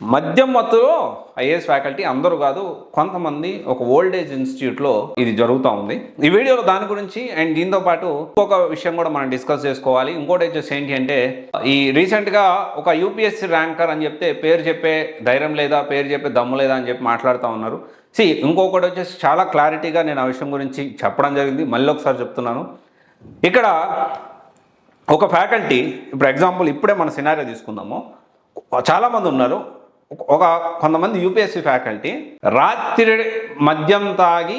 మద్యం మత్తులో IAS faculty అందరూ కాదు, కొంతమంది ఒక ఓల్డ్ ఏజ్ ఇన్స్టిట్యూట్లో ఇది జరుగుతూ ఉంది. ఈ వీడియోలో దాని గురించి అండ్ దీంతో పాటు ఇంకొక విషయం కూడా మనం డిస్కస్ చేసుకోవాలి. ఇంకోటి వచ్చేసి ఏంటి అంటే, ఈ రీసెంట్గా ఒక యూపీఎస్సీ ర్యాంకర్ అని చెప్తే పేరు చెప్పే ధైర్యం లేదా, పేరు చెప్పే దమ్ము లేదా అని చెప్పి మాట్లాడుతూ ఉన్నారు. ఇంకొకటి వచ్చేసి చాలా క్లారిటీగా నేను ఆ విషయం గురించి చెప్పడం జరిగింది, మళ్ళీ ఒకసారి చెప్తున్నాను. ఇక్కడ ఒక ఫ్యాకల్టీ, ఇప్పుడు ఎగ్జాంపుల్ ఇప్పుడే మన సినారియో తీసుకుందాము. చాలామంది ఉన్నారు, కొంతమంది యూపీఎస్సీ ఫ్యాకల్టీ రాత్రి మద్యం తాగి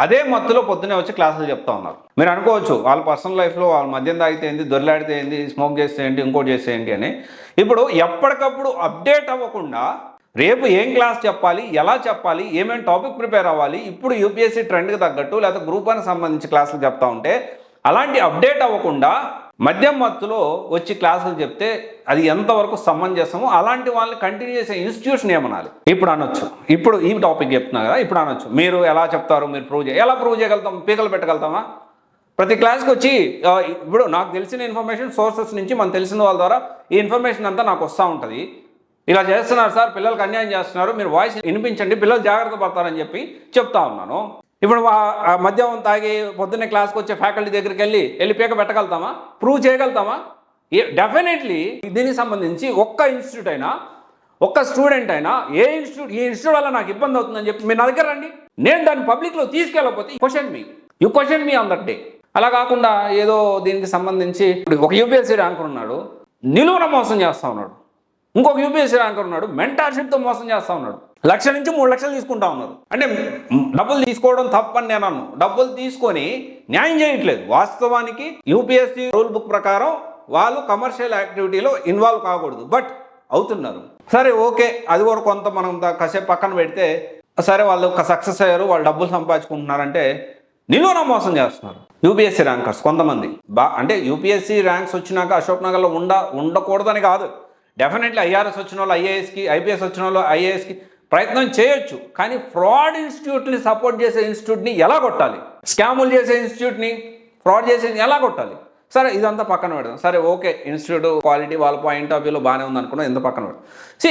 అదే మత్తులో పొద్దునే వచ్చి క్లాసులు చెప్తా ఉన్నారు. మీరు అనుకోవచ్చు వాళ్ళ పర్సనల్ లైఫ్లో వాళ్ళు మద్యం తాగితే ఏంటి, దొరిలాడితే ఏంటి, స్మోక్ చేస్తే ఏంటి, ఇంకోటి చేస్తే ఏంటి అని. ఇప్పుడు ఎప్పటికప్పుడు అప్డేట్ అవ్వకుండా రేపు ఏం క్లాస్ చెప్పాలి, ఎలా చెప్పాలి, ఏమేమి టాపిక్ ప్రిపేర్ అవ్వాలి, ఇప్పుడు యూపీఎస్సీ ట్రెండ్కి తగ్గట్టు లేకపోతే గ్రూప్ అని సంబంధించి క్లాసులు చెప్తా ఉంటే, అలాంటి అప్డేట్ అవ్వకుండా మద్యం మత్తులో వచ్చి క్లాసులు చెప్తే అది ఎంతవరకు సమంజసమో, అలాంటి వాళ్ళని కంటిన్యూ చేసే ఇన్స్టిట్యూషన్ ఏమనాలి ఇప్పుడు అనొచ్చు. ఇప్పుడు ఈ టాపిక్ చెప్తున్నా కదా, ఇప్పుడు అనొచ్చు మీరు ఎలా చెప్తారు, మీరు ఎలా ప్రూవ్ చేయగలుగుతాం, పీకలు పెట్టగలుగుతామా? ప్రతి క్లాస్కి వచ్చి ఇప్పుడు నాకు తెలిసిన ఇన్ఫర్మేషన్ సోర్సెస్ నుంచి మనకు తెలిసిన వాళ్ళ ద్వారా ఈ ఇన్ఫర్మేషన్ అంతా నాకు వస్తూ ఉంటుంది. ఇలా చేస్తున్నారు సార్, పిల్లలకు అన్యాయం చేస్తున్నారు, మీరు వాయిస్ వినిపించండి, పిల్లలు జాగ్రత్త పడతారని చెప్పి చెప్తా ఉన్నాను. ఇప్పుడు మద్యం తాగి పొద్దున్నే క్లాస్కి వచ్చే ఫ్యాకల్టీ దగ్గరికి వెళ్ళి పీక పెట్టగలుగుతామా, ప్రూవ్ చేయగలుగుతామా? డెఫినెట్లీ దీనికి సంబంధించి ఒక్క ఇన్స్టిట్యూట్ అయినా, ఒక్క స్టూడెంట్ అయినా ఈ ఇన్స్టిట్యూట్ వల్ల నాకు ఇబ్బంది అవుతుందని చెప్పి మీరు నా దగ్గర రండి. నేను దాన్ని పబ్లిక్లో తీసుకెళ్ళకపోతే you question me on that day. అలా కాకుండా ఏదో దీనికి సంబంధించి ఒక యూపీఎస్సీ ర్యాంకర్ ఉన్నాడు, నిలువున మోసం చేస్తూ ఉన్నాడు. ఇంకొక యూపీఎస్సీ ర్యాంకర్ ఉన్నాడు, మెంటార్షిప్తో మోసం చేస్తూ ఉన్నాడు. 1 లక్ష నుంచి 3 లక్షలు తీసుకుంటా ఉన్నారు. అంటే డబ్బులు తీసుకోవడం తప్పని నేను అన్నాను, డబ్బులు తీసుకొని న్యాయం చేయట్లేదు. వాస్తవానికి యూపీఎస్సీ రూల్ బుక్ ప్రకారం వాళ్ళు కమర్షియల్ యాక్టివిటీలో ఇన్వాల్వ్ కాకూడదు, బట్ అవుతున్నారు. సరే ఓకే, అది కూడా కొంత మనం కాసేపు పక్కన పెడితే, సరే వాళ్ళు సక్సెస్ అయ్యారు, వాళ్ళు డబ్బులు సంపాదించుకుంటున్నారంటే నిలువున మోసం చేస్తున్నారు యూపీఎస్సీ ర్యాంకర్స్ కొంతమంది. అంటే యూపీఎస్సీ ర్యాంక్స్ వచ్చినాక అశోక్ నగర్లో ఉండకూడదని కాదు, డెఫినెట్లీ ఐఆర్ఎస్ వచ్చిన వాళ్ళు ఐఏఎస్కి, ఐపీఎస్ వచ్చిన వాళ్ళు ఐఏఎస్కి ప్రయత్నం చేయొచ్చు. కానీ ఫ్రాడ్ ఇన్స్టిట్యూట్ని సపోర్ట్ చేసే ఇన్స్టిట్యూట్ని ఎలా కొట్టాలి, స్కాములు చేసే ఇన్స్టిట్యూట్ని ఫ్రాడ్ చేసేది ఎలా కొట్టాలి? సరే ఇదంతా పక్కన పెడదాం. సరే ఓకే, ఇన్స్టిట్యూట్ క్వాలిటీ వాళ్ళ పాయింట్ ఆఫ్ వ్యూలో బాగానే ఉంది అనుకున్నాం, ఎంత పక్కన పెడదాం.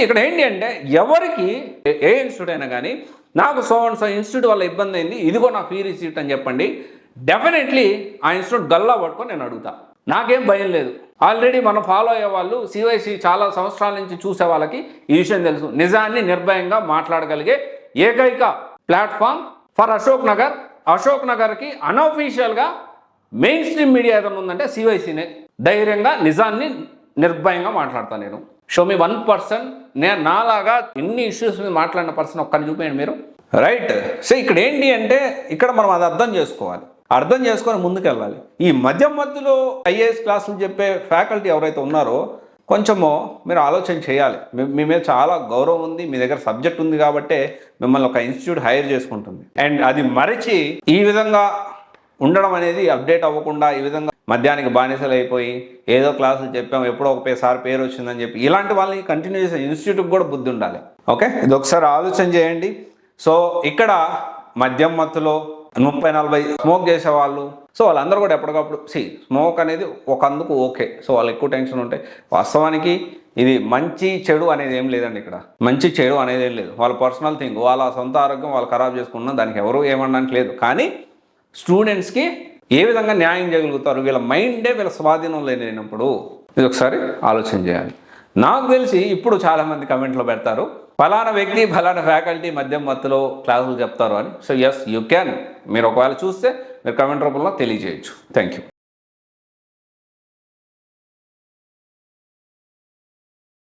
ఇక్కడ ఏంటి అంటే, ఎవరికి ఏ ఇన్స్టిట్యూట్ అయినా కానీ నాకు సో ఇన్స్టిట్యూట్ వల్ల ఇబ్బంది అయింది, ఇదిగో నా ఫీ రిసీట్ అని చెప్పండి. డెఫినెట్లీ ఆ ఇన్స్టిట్యూట్ గల్లా పట్టుకొని నేను అడుగుతా, నాకేం భయం లేదు. ఆల్రెడీ మనం ఫాలో అయ్యే వాళ్ళు, సివైసి చాలా సంవత్సరాల నుంచి చూసే వాళ్ళకి ఈ విషయం తెలుసు. నిజాన్ని నిర్భయంగా మాట్లాడగలిగే ఏకైక ప్లాట్ఫామ్ ఫర్ అశోక్ నగర్. అశోక్ నగర్కి అనఫీషియల్గా మెయిన్ స్ట్రీమ్ మీడియా ఏదైనా ఉందంటే సివైసీనే. ధైర్యంగా నిజాన్ని నిర్భయంగా మాట్లాడతాను నేను. Show me 1%. నేను నాలాగా ఇన్ని ఇష్యూస్ మీద మాట్లాడిన పర్సన్ ఒక్కరిని చూపించండి మీరు, రైట్? సో ఇక్కడ ఏంటి అంటే, ఇక్కడ మనం అది అర్థం చేసుకోవాలి, అర్థం చేసుకొని ముందుకు వెళ్ళాలి. ఈ మద్యం మధ్యలో ఐఏఎస్ క్లాసులు చెప్పే ఫ్యాకల్టీ ఎవరైతే ఉన్నారో కొంచెము మీరు ఆలోచన చేయాలి. మీ మీద చాలా గౌరవం ఉంది, మీ దగ్గర సబ్జెక్ట్ ఉంది కాబట్టే మిమ్మల్ని ఒక ఇన్స్టిట్యూట్ హైర్ చేసుకుంటుంది. అండ్ అది మరిచి ఈ విధంగా ఉండడం అనేది, అప్డేట్ అవ్వకుండా ఈ విధంగా మద్యానికి బానిసలు అయిపోయి ఏదో క్లాసులు చెప్పాము, ఎప్పుడో ఒకసారి పేరు వచ్చిందని చెప్పి ఇలాంటి వాళ్ళని కంటిన్యూ చేసే ఇన్స్టిట్యూట్కి కూడా బుద్ధి ఉండాలి. ఓకే, ఇది ఒకసారి ఆలోచన చేయండి. సో ఇక్కడ మద్యం మత్తులో 30-40 స్మోక్ చేసేవాళ్ళు, సో వాళ్ళందరూ కూడా ఎప్పటికప్పుడు స్మోక్ అనేది ఒకందుకు ఓకే, సో వాళ్ళు ఎక్కువ టెన్షన్ ఉంటాయి. వాస్తవానికి ఇది మంచి చెడు అనేది ఏం లేదండి. ఇక్కడ మంచి చెడు అనేది ఏం లేదు, వాళ్ళ పర్సనల్ థింగ్, వాళ్ళ సొంత ఆరోగ్యం వాళ్ళు ఖరాబ్ చేసుకున్నా దానికి ఎవరు ఏమనడానికి లేదు. కానీ స్టూడెంట్స్కి ఏ విధంగా న్యాయం చేయగలుగుతారు, వీళ్ళ మైండే వీళ్ళ స్వాధీనం లేనప్పుడు ఇది ఒకసారి ఆలోచన చేయాలి. నాకు తెలిసి ఇప్పుడు చాలామంది కమెంట్లో పెడతారు, ఫలానా వ్యక్తి ఫలానా ఫ్యాకల్టీ మద్యం మత్తులో క్లాసులు చెప్తారు అని. So yes, you can. మీరు ఒకవేళ చూస్తే మీరు కమెంట్ రూపంలో తెలియజేయచ్చు. Thank you.